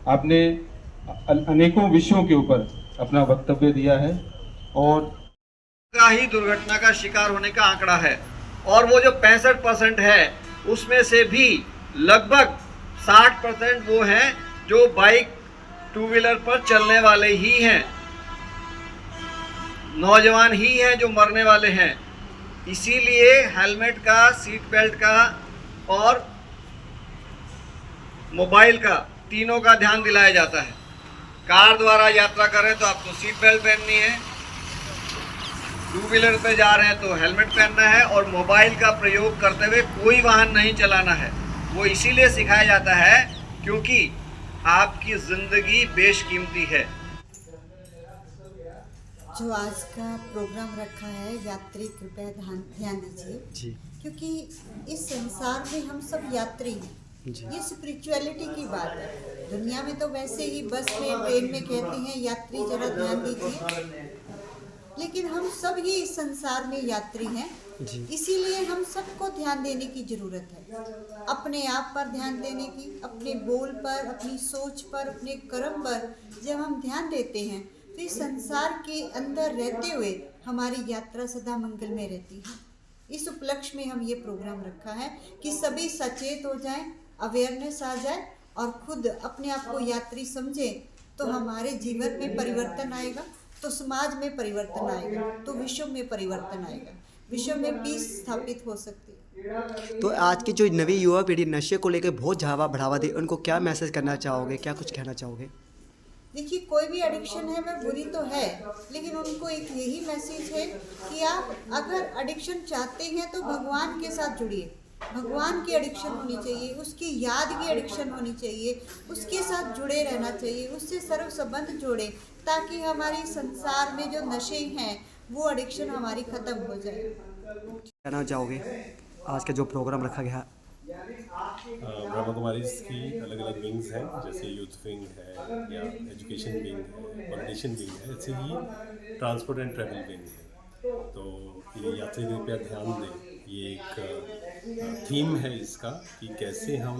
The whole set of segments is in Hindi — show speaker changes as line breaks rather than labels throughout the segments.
आपने अनेकों विषयों के ऊपर अपना वक्तव्य दिया है और
का ही दुर्घटना का शिकार होने का आंकड़ा है। और वो जो 65% है उसमें से भी लगभग 60% वो हैं जो बाइक टू व्हीलर पर चलने वाले ही हैं, नौजवान ही हैं जो मरने वाले हैं। इसीलिए हेलमेट का, सीट बेल्ट का और मोबाइल का, तीनों का ध्यान दिलाया जाता है। कार द्वारा यात्रा करें तो आपको सीट बेल्ट पहननी है, टू व्हीलर पे जा रहे हैं तो हेलमेट पहनना है, और मोबाइल का प्रयोग करते हुए कोई वाहन नहीं चलाना है। वो इसीलिए सिखाया जाता है क्योंकि आपकी ज़िंदगी बेशकीमती है।
जो आज का प्रोग्राम रखा है, यात्री कृपया ध्यान दीजिए
जी
क्योंकि इस संसार में हम सब यात्री हैं।
जी
ये स्पिरिचुअलिटी की बात है। दुनिया में तो वैसे ही बस में, ट्रेन में कहते हैं यात्री जरा ध्यान दीजिए, लेकिन हम सब ही इस संसार में यात्री हैं।
जी
इसीलिए हम सबको ध्यान देने की ज़रूरत है, अपने आप पर ध्यान देने की, अपने बोल पर, अपनी सोच पर, अपने कर्म पर जब हम ध्यान देते हैं तो इस संसार के अंदर रहते हुए हमारी यात्रा सदा मंगल में रहती है। इस उपलक्ष्य में हम ये प्रोग्राम रखा है कि सभी सचेत हो जाएं, अवेयरनेस आ जाए और खुद अपने आप को यात्री समझें, तो हमारे जीवन में परिवर्तन आएगा, तो समाज में परिवर्तन आएगा, तो विश्व में परिवर्तन आएगा, विश्व में पीस स्थापित हो सकती है।
तो आज की जो नवी युवा पीढ़ी नशे को लेकर बहुत ज़्यादा बढ़ावा दे, उनको क्या मैसेज करना चाहोगे, क्या कुछ कहना चाहोगे?
देखिए, कोई भी एडिक्शन है वह बुरी तो है, लेकिन उनको एक यही मैसेज है कि आप अगर एडिक्शन चाहते हैं तो भगवान के साथ जुड़िए। भगवान की एडिक्शन होनी चाहिए, उसकी याद की एडिक्शन होनी चाहिए, उसके साथ जुड़े रहना चाहिए, उससे सर्व संबंध जोड़े, ताकि हमारे संसार में जो नशे हैं वो एडिक्शन हमारी ख़त्म हो जाए।
कहना चाहोगे आज का जो प्रोग्राम रखा गया?
ब्रह्मा कुमारीज की अलग अलग विंग्स हैं, जैसे यूथ विंग है या एजुकेशन विंग है, पॉलिटिशियन विंग है, ऐसे ही ट्रांसपोर्ट एंड ट्रैवल विंग है। तो ये यात्री कृपया ध्यान दें, ये एक थीम है इसका कि कैसे हम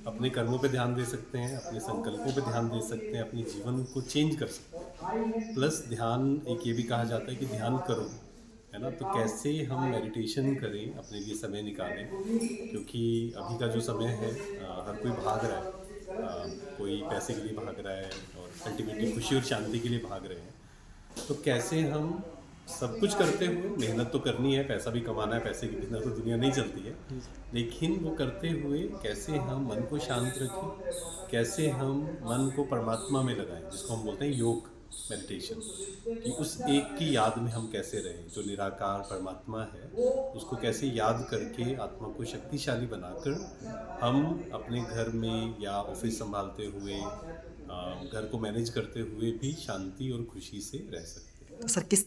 अपने कर्मों पे ध्यान दे सकते हैं, अपने संकल्पों पे ध्यान दे सकते हैं, अपने जीवन को चेंज कर सकते हैं। प्लस ध्यान, एक ये भी कहा जाता है कि ध्यान करो, है ना। तो कैसे हम मेडिटेशन करें, अपने लिए समय निकालें, क्योंकि अभी का जो समय है हर कोई भाग रहा है, कोई पैसे के लिए भाग रहा है और अल्टीमेटली खुशी और शांति के लिए भाग रहे हैं। तो कैसे हम सब कुछ करते हुए, मेहनत तो करनी है, पैसा भी कमाना है, पैसे के बिना तो दुनिया नहीं चलती है, लेकिन वो करते हुए कैसे हम मन को शांत रखें, कैसे हम मन को परमात्मा में लगाएं, जिसको हम बोलते हैं योग, मेडिटेशन, कि उस एक की याद में हम कैसे रहें, जो निराकार परमात्मा है उसको कैसे याद करके आत्मा को शक्तिशाली बनाकर हम अपने घर में या ऑफिस संभालते हुए, घर को मैनेज करते हुए भी शांति और खुशी से रह सकते हैं।
तो सर किस